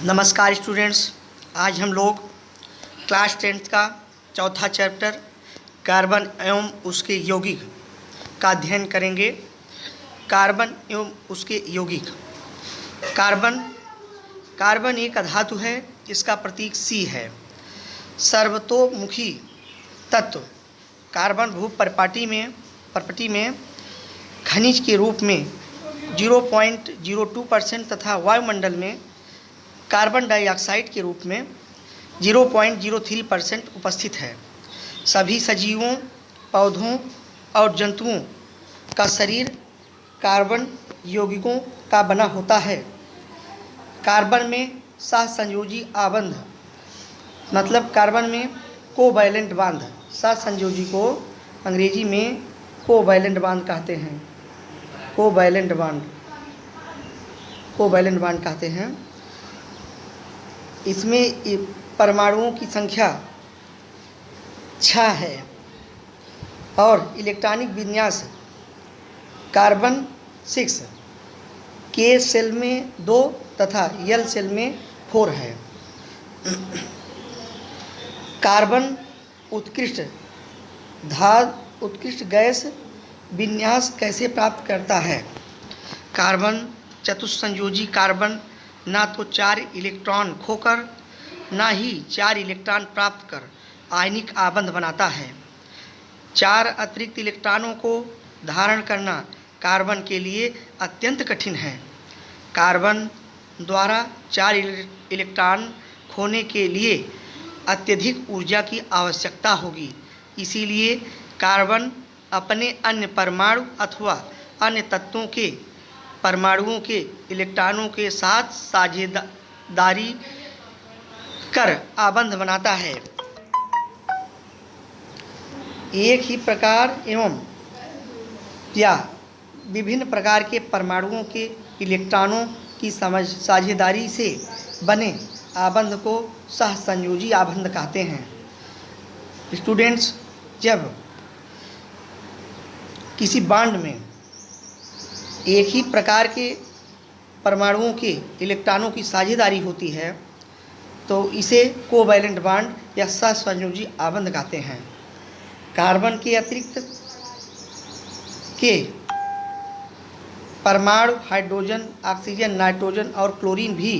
नमस्कार स्टूडेंट्स। आज हम लोग क्लास 10th का चौथा चैप्टर कार्बन एवं उसके यौगिक का अध्ययन करेंगे। कार्बन एवं उसके यौगिक। कार्बन एक अधातु है, इसका प्रतीक सी है। सर्वतोमुखी तत्व। कार्बन भूपर्पटी में खनिज के रूप में 0.02% तथा वायुमंडल में कार्बन डाइऑक्साइड के रूप में 0.03% उपस्थित है। सभी सजीवों, पौधों और जंतुओं का शरीर कार्बन यौगिकों का बना होता है। कार्बन में सहसंयोजी आबंध मतलब कार्बन में कोवैलेंट बांध। सहसंयोजी को अंग्रेजी में कोवैलेंट बांध कहते हैं। कोवैलेंट बांध कहते हैं। इसमें परमाणुओं की संख्या 6 है और इलेक्ट्रॉनिक विन्यास कार्बन 6 के सेल में 2 तथा एल सेल में 4 है। कार्बन उत्कृष्ट गैस विन्यास कैसे प्राप्त करता है? कार्बन चतुस्संयोजी कार्बन ना तो 4 इलेक्ट्रॉन खोकर ना ही 4 इलेक्ट्रॉन प्राप्त कर आयनिक आबंध बनाता है। 4 अतिरिक्त इलेक्ट्रॉनों को धारण करना कार्बन के लिए अत्यंत कठिन है। कार्बन द्वारा 4 इलेक्ट्रॉन खोने के लिए अत्यधिक ऊर्जा की आवश्यकता होगी। इसीलिए कार्बन अपने अन्य परमाणु अथवा अन्य तत्वों के परमाणुओं के इलेक्ट्रॉनों के साथ साझेदारी कर आबंध बनाता है। एक ही प्रकार एवं या विभिन्न प्रकार के परमाणुओं के इलेक्ट्रॉनों की साझेदारी से बने आबंध को सहसंयोजी आबंध कहते हैं। स्टूडेंट्स, जब किसी बॉन्ड में एक ही प्रकार के परमाणुओं के इलेक्ट्रॉनों की साझेदारी होती है तो इसे कोवैलेंट बॉन्ड या सहसंयोजी आबंध कहते हैं। कार्बन के अतिरिक्त के परमाणु हाइड्रोजन, ऑक्सीजन, नाइट्रोजन और क्लोरीन भी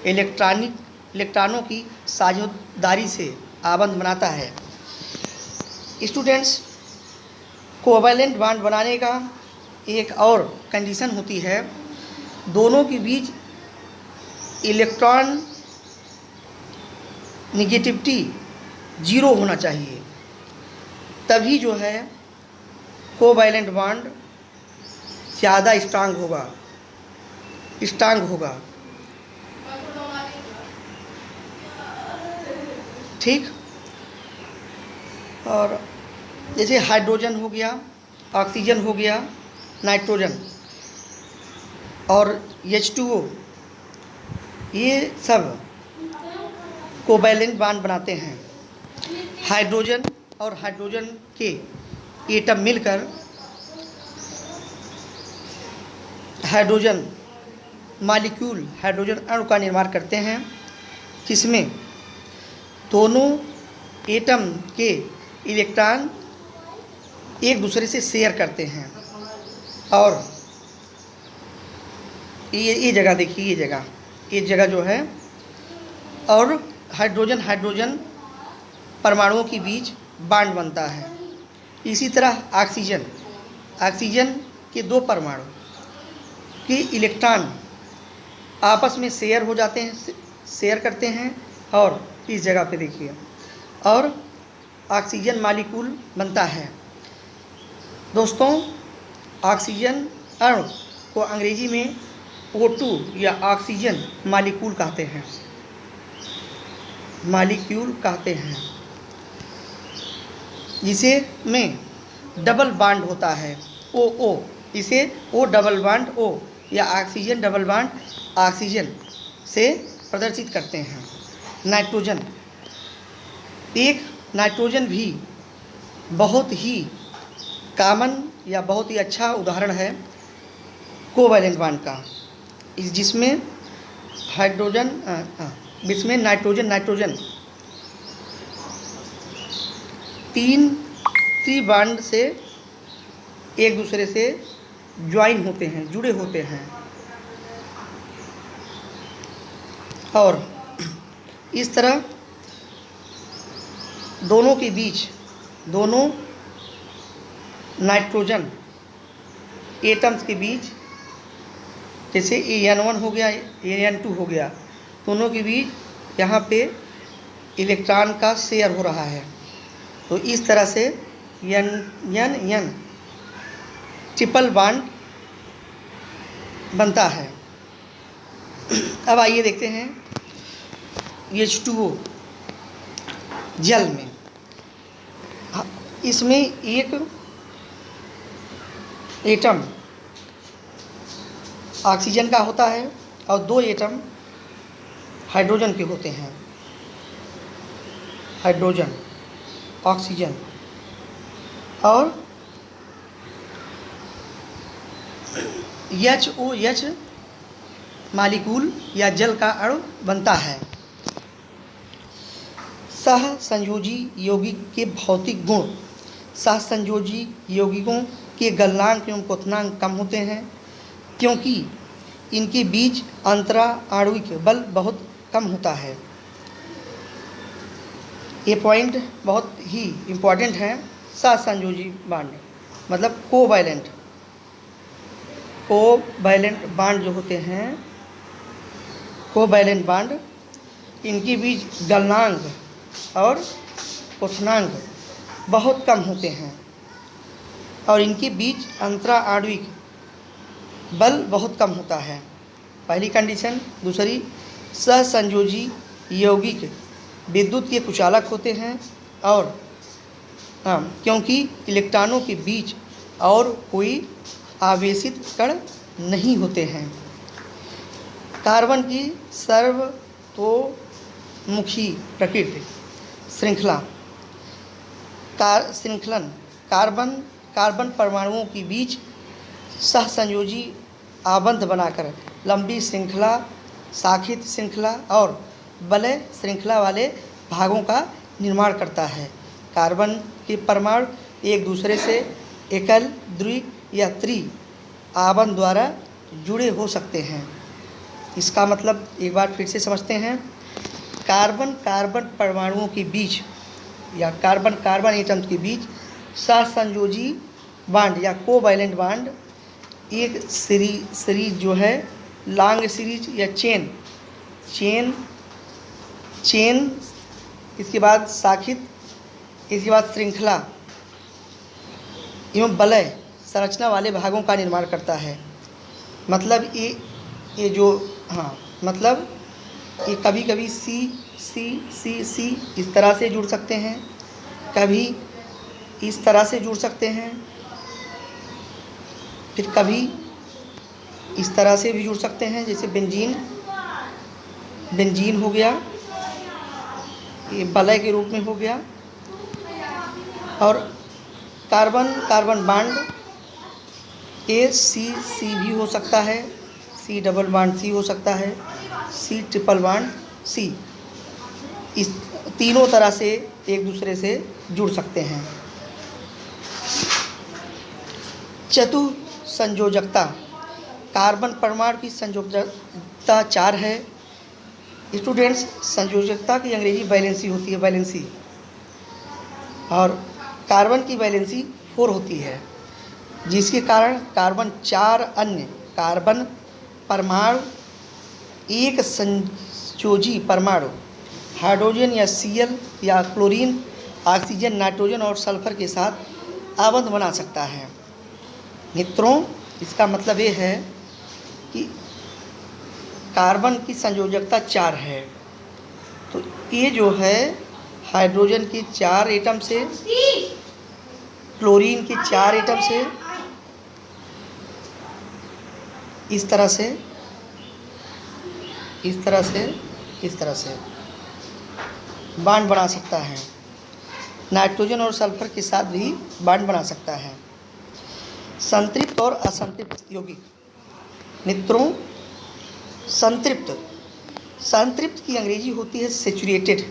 इलेक्ट्रॉनों की साझेदारी से आबंध बनाता है। स्टूडेंट्स, कोवैलेंट बॉन्ड बनाने का एक और कंडीशन होती है, दोनों के बीच इलेक्ट्रॉन निगेटिविटी 0 होना चाहिए, तभी जो है कोवैलेंट बॉन्ड ज़्यादा स्ट्रांग होगा। ठीक। और जैसे हाइड्रोजन हो गया, ऑक्सीजन हो गया, नाइट्रोजन और H2O, ये सब कोवैलेंट बॉन्ड बनाते हैं। हाइड्रोजन और हाइड्रोजन के एटम मिलकर हाइड्रोजन मॉलिक्यूल, हाइड्रोजन अणु का निर्माण करते हैं, जिसमें दोनों एटम के इलेक्ट्रॉन एक दूसरे से शेयर करते हैं। और ये जगह देखिए, ये जगह जो है, और हाइड्रोजन परमाणुओं के बीच बॉन्ड बनता है। इसी तरह ऑक्सीजन के 2 परमाणु के इलेक्ट्रॉन आपस में शेयर करते हैं और इस जगह पे देखिए, और ऑक्सीजन मॉलिक्यूल बनता है। दोस्तों, ऑक्सीजन अणु को अंग्रेजी में O2 या ऑक्सीजन मॉलिक्यूल कहते हैं, जिसे में डबल बॉन्ड होता है OO। इसे O डबल बॉन्ड O या ऑक्सीजन डबल बॉन्ड ऑक्सीजन से प्रदर्शित करते हैं। नाइट्रोजन भी बहुत ही कॉमन या बहुत ही अच्छा उदाहरण है कोवैलेंट बॉन्ड का, जिसमें हाइड्रोजन इसमें नाइट्रोजन 3 त्रिबॉन्ड से एक दूसरे से ज्वाइन होते हैं, जुड़े होते हैं, और इस तरह दोनों के बीच, दोनों नाइट्रोजन एटम्स के बीच, जैसे AN1 हो गया, AN2 हो गया, दोनों के बीच यहाँ पे इलेक्ट्रॉन का शेयर हो रहा है। तो इस तरह से N ट्रिपल बॉन्ड बनता है। अब आइए देखते हैं H2O जल में। इसमें एक एटम ऑक्सीजन का होता है और 2 एटम हाइड्रोजन के होते हैं। हाइड्रोजन, ऑक्सीजन, और HOH मालिक्यूल या जल का अणु बनता है। सहसंयोजी यौगिक के भौतिक गुण। सहसंयोजी यौगिकों के गलनांक एवं क्वथनांक कम होते हैं क्योंकि इनके बीच अंतरा आणविक बल बहुत कम होता है। ये पॉइंट बहुत ही इम्पॉर्टेंट है। सहसंयोजी बॉन्ड मतलब कोवैलेंट बॉन्ड जो होते हैं, कोवैलेंट बॉन्ड, इनके बीच गलनांक और क्वथनांक बहुत कम होते हैं और इनके बीच अंतरा आणविक बल बहुत कम होता है। पहली कंडीशन। दूसरी, सहसंयोजी यौगिक विद्युत के कुचालक होते हैं और क्योंकि इलेक्ट्रॉनों के बीच और कोई आवेशित कण नहीं होते हैं। कार्बन की सर्वतोमुखी प्रकृति। श्रृंखलन कार्बन परमाणुओं के बीच सहसंयोजी आबंध बनाकर लंबी श्रृंखला, शाखित श्रृंखला और वलय श्रृंखला वाले भागों का निर्माण करता है। कार्बन के परमाणु एक दूसरे से एकल, द्वि या त्रि आबंध द्वारा जुड़े हो सकते हैं। इसका मतलब एक बार फिर से समझते हैं। कार्बन परमाणुओं के बीच या कार्बन एटम्स के बीच सहसंयोजी बॉन्ड या कोवैलेंट बॉन्ड एक सीरीज जो है, लॉन्ग सीरीज या चेन, इसके बाद शाखित, इसके बाद श्रृंखला एवं वलय संरचना वाले भागों का निर्माण करता है। मतलब ये जो मतलब ये कभी कभी सी इस तरह से जुड़ सकते हैं, कभी इस तरह से जुड़ सकते हैं, फिर कभी इस तरह से भी जुड़ सकते हैं। जैसे बेंजीन हो गया, ये वलय के रूप में हो गया। और कार्बन बॉन्ड C भी हो सकता है, C डबल बॉन्ड C हो सकता है, C ट्रिपल बॉन्ड C। इस तीनों तरह से एक दूसरे से जुड़ सकते हैं। चतुसंयोजकता। कार्बन परमाणु की संयोजकता 4 है। स्टूडेंट्स, संयोजकता की अंग्रेजी वैलेंसी होती है, वैलेंसी, और कार्बन की वैलेंसी 4 होती है, जिसके कारण कार्बन 4 अन्य कार्बन परमाणु एक संयोजी परमाणु हाइड्रोजन या Cl या क्लोरीन, ऑक्सीजन, नाइट्रोजन और सल्फर के साथ आबंध बना सकता है। मित्रों, इसका मतलब ये है कि कार्बन की संयोजकता 4 है, तो ये जो है हाइड्रोजन की 4 एटम से, क्लोरीन की 4 एटम से, इस तरह से, इस तरह से, इस तरह से बॉन्ड बना सकता है। नाइट्रोजन और सल्फर के साथ भी बॉन्ड बना सकता है। संतृप्त और असंतृप्त यौगिक। मित्रों, संतृप्त संतृप्त की अंग्रेजी होती है सेचुरेटेड,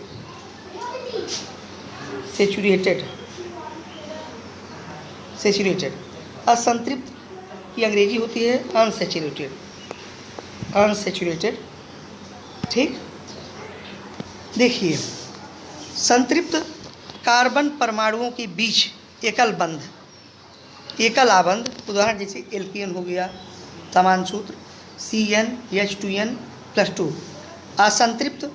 सेचुरेटेड, सेचुरेटेड। असंतृप्त की अंग्रेजी होती है अनसेचुरेटेड, अनसेचुरेटेड। ठीक, देखिए संतृप्त कार्बन परमाणुओं के बीच एकल बंध, एकल आबंध, उदाहरण जैसे एल्केन हो गया, समान सूत्र CnH2n+2। असंतृप्त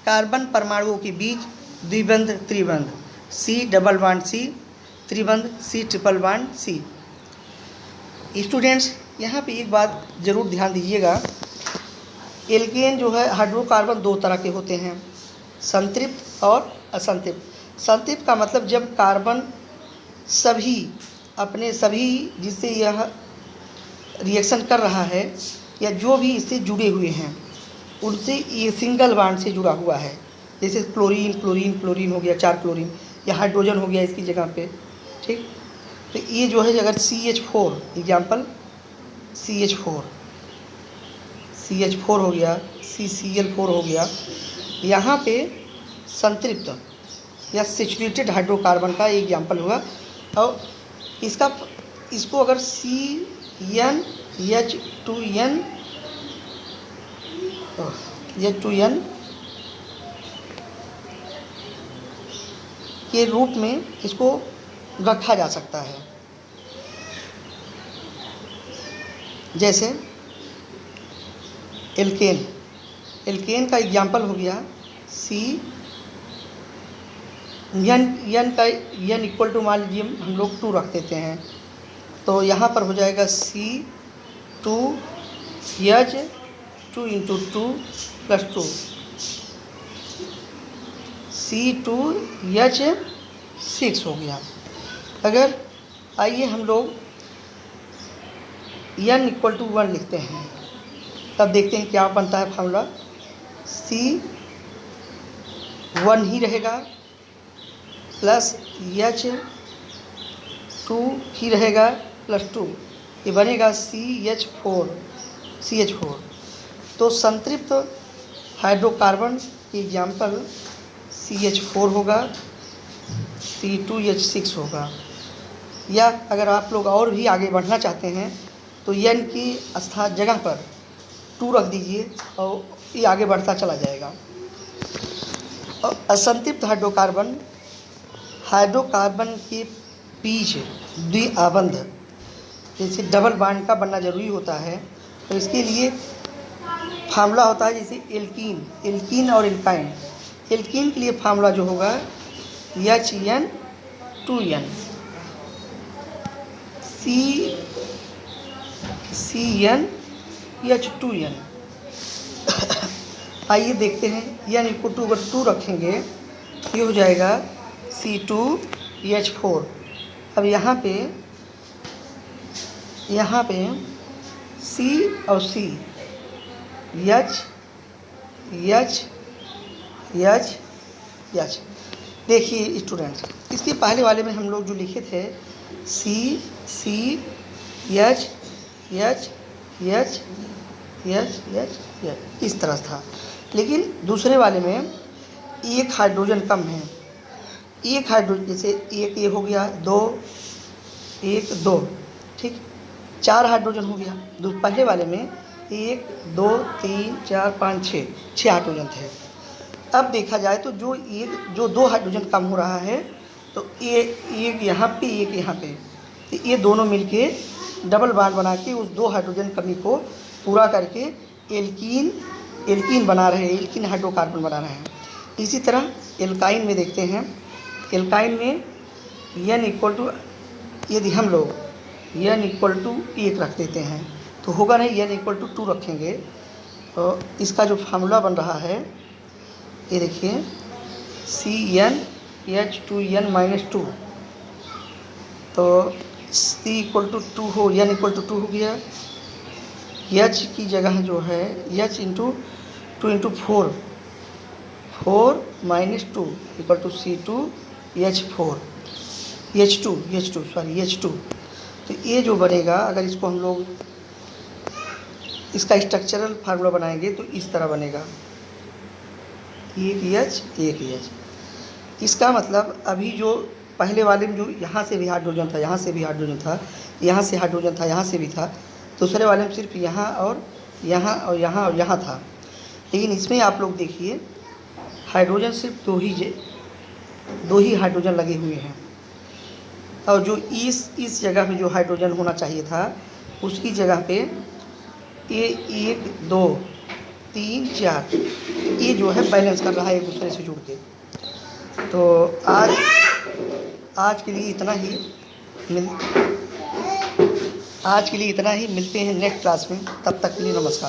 कार्बन परमाणुओं के बीच द्विबंध त्रिबंध C++C त्रिबंध C++C। स्टूडेंट्स यहाँ पे एक बात ज़रूर ध्यान दीजिएगा, एल्केन जो है हाइड्रोकार्बन दो तरह के होते हैं, संतृप्त और असंतृप्त। संतृप्त का मतलब जब कार्बन सभी अपने सभी जिससे यह रिएक्शन कर रहा है या जो भी इससे जुड़े हुए हैं उनसे ये सिंगल बॉन्ड से जुड़ा हुआ है, जैसे क्लोरीन क्लोरीन क्लोरीन हो गया, 4 क्लोरीन, या हाइड्रोजन हो गया इसकी जगह पे। ठीक, तो ये जो है अगर CH4 एग्जाम्पल CH4 हो गया, CCl4 हो गया, यहाँ पे संतृप्त या सेचुरेटेड हाइड्रोकार्बन का एग्जाम्पल हुआ। और इसको अगर CnH2n के रूप में इसको रखा जा सकता है। जैसे एल्केन, एल्केन का एग्जाम्पल हो गया n का n इक्वल टू मान लीजिए हम लोग 2 रख देते हैं, तो यहाँ पर हो जाएगा C2H2 C2H6 हो गया। अगर आइए हम लोग n इक्वल टू 1 लिखते हैं, तब देखते हैं क्या बनता है फार्मूला। C1 ही रहेगा प्लस H2 ही रहेगा प्लस 2, ये बनेगा CH4। तो संतृप्त हाइड्रोकार्बन की एग्जाम्पल CH4 होगा, C2H6 होगा। या अगर आप लोग और भी आगे बढ़ना चाहते हैं तो n की स्थान जगह पर 2 रख दीजिए और ये आगे बढ़ता चला जाएगा। और असंतृप्त हाइड्रोकार्बन के बीच द्विआबंध जैसे डबल बॉन्ड का बनना जरूरी होता है, तो इसके लिए फार्मूला होता है जैसे एल्कीन और एल्काइन। एल्कीन के लिए फार्मूला जो होगा HN2N, CnH2n। आइए देखते हैं, n इक्वल टू अगर 2 रखेंगे ये हो जाएगा C2H4। अब यहाँ पे C और C H। देखिए स्टूडेंट्स, इसके पहले वाले में हम लोग जो लिखे थे C H इस तरह था, लेकिन दूसरे वाले में एक हाइड्रोजन कम है। एक हाइड्रोजन जैसे एक ये हो गया, 2 1 2, ठीक, 4 हाइड्रोजन हो गया। पहले वाले में 1 2 3 4 5 6 हाइड्रोजन थे। अब देखा जाए तो जो 2 हाइड्रोजन कम हो रहा है, तो एक यहाँ पे एक यहाँ पे, तो ये दोनों मिलके डबल बॉन्ड बना के उस 2 हाइड्रोजन कमी को पूरा करके एल्कीन बना रहे हैं, एल्कीन हाइड्रोकार्बन बना रहे हैं। इसी तरह एल्काइन में देखते हैं, एल्काइन में n इक्वल टू, यदि हम लोग n इक्वल टू 1 रख देते हैं तो होगा नहीं, n इक्वल टू 2 रखेंगे तो इसका जो फार्मूला बन रहा है ये देखिए CnH2n-2, तो C इक्वल टू 2 हो, n इक्वल टू 2 हो गया। H की जगह जो है H into 2 into 4 -2 equal to C2H4 H2। तो ये जो बनेगा, अगर इसको हम लोग इसका स्ट्रक्चरल फार्मूला बनाएंगे तो इस तरह बनेगा एक एच। इसका मतलब अभी जो पहले वाले में जो यहाँ से भी हाइड्रोजन था, यहाँ से भी हाइड्रोजन था, यहाँ से हाइड्रोजन था, यहाँ से भी था, दूसरे वाले में सिर्फ यहाँ और यहाँ और यहाँ और यहाँ था। लेकिन इसमें आप लोग देखिए हाइड्रोजन सिर्फ दो ही हाइड्रोजन लगे हुए हैं, और जो इस जगह पे जो हाइड्रोजन होना चाहिए था उसकी जगह पे ये 1 2 3 4 ये जो है बैलेंस कर रहा है एक दूसरे से जुड़ के। तो आज के लिए इतना ही मिलते हैं नेक्स्ट क्लास में। तब तक के लिए नमस्कार।